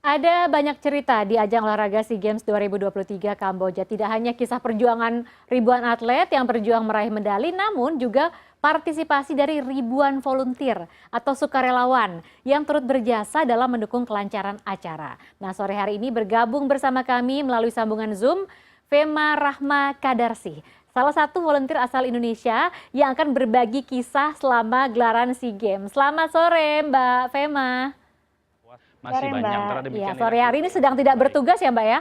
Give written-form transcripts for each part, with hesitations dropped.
Ada banyak cerita di ajang olahraga SEA Games 2023 Kamboja. Tidak hanya kisah perjuangan ribuan atlet yang berjuang meraih medali, namun juga partisipasi dari ribuan volunteer atau sukarelawan yang turut berjasa dalam mendukung kelancaran acara. Nah, sore hari ini bergabung bersama kami melalui sambungan Zoom, Fema Rahma Kadarsih, salah satu volunteer asal Indonesia yang akan berbagi kisah selama gelaran SEA Games. Selamat sore, Mbak Fema. Masih Sore banyak, Mbak. karena Ya, demikian sore Ira. hari ini sedang tidak bertugas ya, Mbak ya?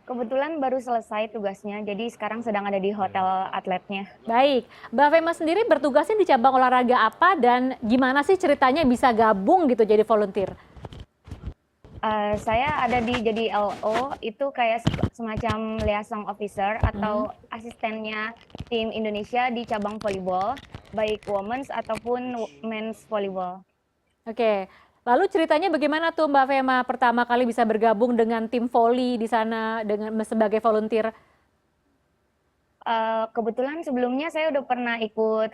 Kebetulan baru selesai tugasnya, jadi sekarang sedang ada di hotel atletnya. Baik, Mbak Fema sendiri bertugasnya di cabang olahraga apa dan gimana sih ceritanya bisa gabung gitu jadi volunteer? Saya ada jadi LO, itu kayak semacam liaison officer atau asistennya tim Indonesia di cabang volleyball, baik women's ataupun men's volleyball. Oke, lalu ceritanya bagaimana tuh Mbak Fema pertama kali bisa bergabung dengan tim voli di sana dengan sebagai volunteer? Kebetulan sebelumnya saya udah pernah ikut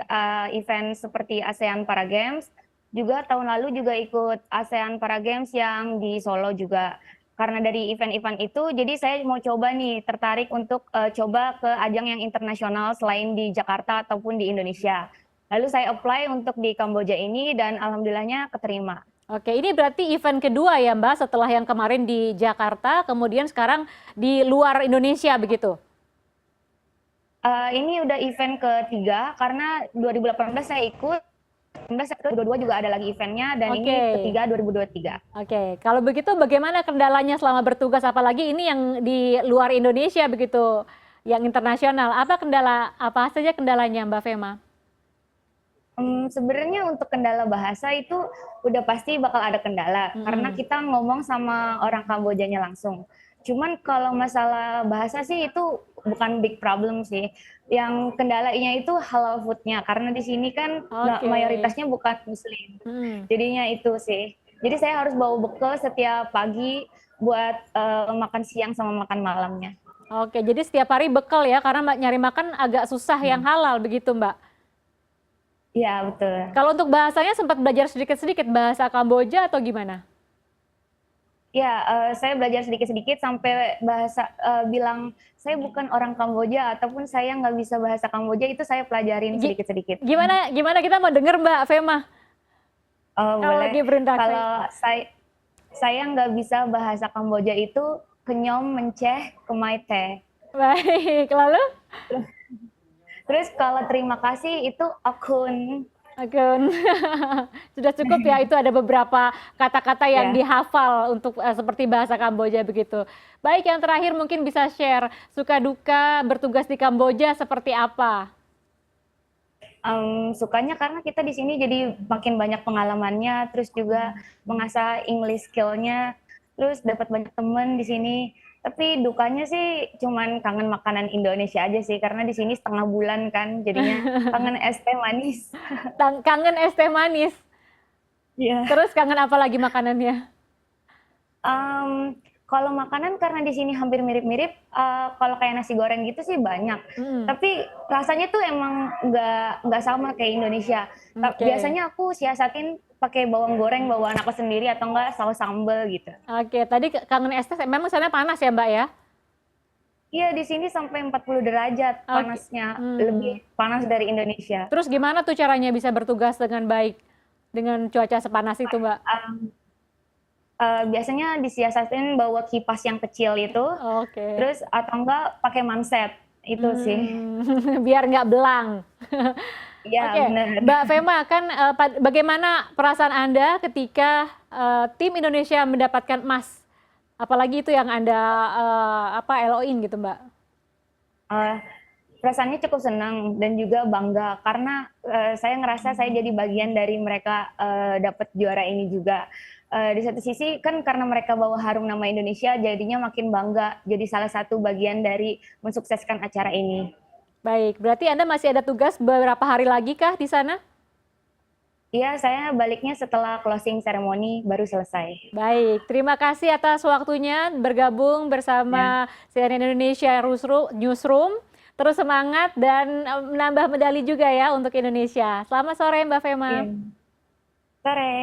event seperti ASEAN Para Games, juga tahun lalu juga ikut ASEAN Para Games yang di Solo juga. Karena dari event-event itu, jadi saya mau coba nih, tertarik untuk coba ke ajang yang internasional selain di Jakarta ataupun di Indonesia. Lalu saya apply untuk di Kamboja ini dan alhamdulillahnya keterima. Oke, ini berarti event kedua ya Mbak setelah yang kemarin di Jakarta, kemudian sekarang di luar Indonesia begitu? Ini udah event ketiga karena 2018 saya ikut, 2022 juga ada lagi eventnya dan ini Oke. ketiga 2023. Oke, kalau begitu bagaimana kendalanya selama bertugas apalagi ini yang di luar Indonesia begitu, yang internasional. Apa saja kendalanya Mbak Fema? Sebenarnya untuk kendala bahasa itu udah pasti bakal ada kendala karena kita ngomong sama orang Kambojanya langsung. Cuman kalau masalah bahasa sih itu bukan big problem sih. Yang kendalanya itu halal food-nya karena di sini kan Oke. mayoritasnya bukan muslim. Hmm. Jadinya itu sih. Jadi saya harus bawa bekal setiap pagi buat makan siang sama makan malamnya. Oke, jadi setiap hari bekal ya karena Mbak nyari makan agak susah yang halal begitu Mbak. Iya, betul. Kalau untuk bahasanya sempat belajar sedikit-sedikit bahasa Kamboja atau gimana? Ya, saya belajar sedikit-sedikit sampai bahasa bilang saya bukan orang Kamboja ataupun saya nggak bisa bahasa Kamboja itu saya pelajarin sedikit-sedikit. Gimana kita mau denger Mbak Fema? Oh, Kalau boleh. lagi berinteraksi. Kalau saya nggak bisa bahasa Kamboja itu kenyom menceh kemaite. Baik, lalu? Terus kalau terima kasih itu akun. Akun. Sudah cukup ya, itu ada beberapa kata-kata yang Ya. dihafal untuk seperti bahasa Kamboja begitu. Baik, yang terakhir mungkin bisa share suka duka bertugas di Kamboja seperti apa? Sukanya karena kita di sini jadi makin banyak pengalamannya, terus juga mengasah English skill-nya, terus dapat banyak temen di sini. Tapi dukanya sih cuman kangen makanan Indonesia aja sih, karena di sini setengah bulan kan, jadinya kangen es teh manis. Kangen es teh manis. Iya. Terus kangen apa lagi makanannya? Kalau makanan karena di sini hampir mirip-mirip, kalau kayak nasi goreng gitu sih banyak. Tapi rasanya tuh emang nggak sama kayak Indonesia. Oke. Biasanya aku siasatin pakai bawang goreng bawaan aku sendiri atau enggak saus sambal gitu. Oke, tadi kangen es teh, memang sana panas ya Mbak ya? Iya, di sini sampai 40 derajat panasnya, lebih panas dari Indonesia. Terus gimana tuh caranya bisa bertugas dengan baik dengan cuaca sepanas itu Mbak? Biasanya disiasatin bawa kipas yang kecil itu, Oke. terus atau enggak pakai manset, itu sih. Biar nggak belang. Iya, Oke, benar. Mbak Fema, kan bagaimana perasaan Anda ketika tim Indonesia mendapatkan emas? Apalagi itu yang Anda LO-in gitu, Mbak? Perasaannya cukup senang dan juga bangga karena saya ngerasa saya jadi bagian dari mereka dapat juara ini juga. Di satu sisi kan karena mereka bawa harum nama Indonesia, jadinya makin bangga jadi salah satu bagian dari mensukseskan acara ini. Baik, berarti Anda masih ada tugas beberapa hari lagi kah di sana? Iya, saya baliknya setelah closing ceremony baru selesai. Baik, terima kasih atas waktunya bergabung bersama CNN Indonesia Newsroom. Terus semangat dan menambah medali juga ya untuk Indonesia. Selamat sore Mbak Fema. Sore.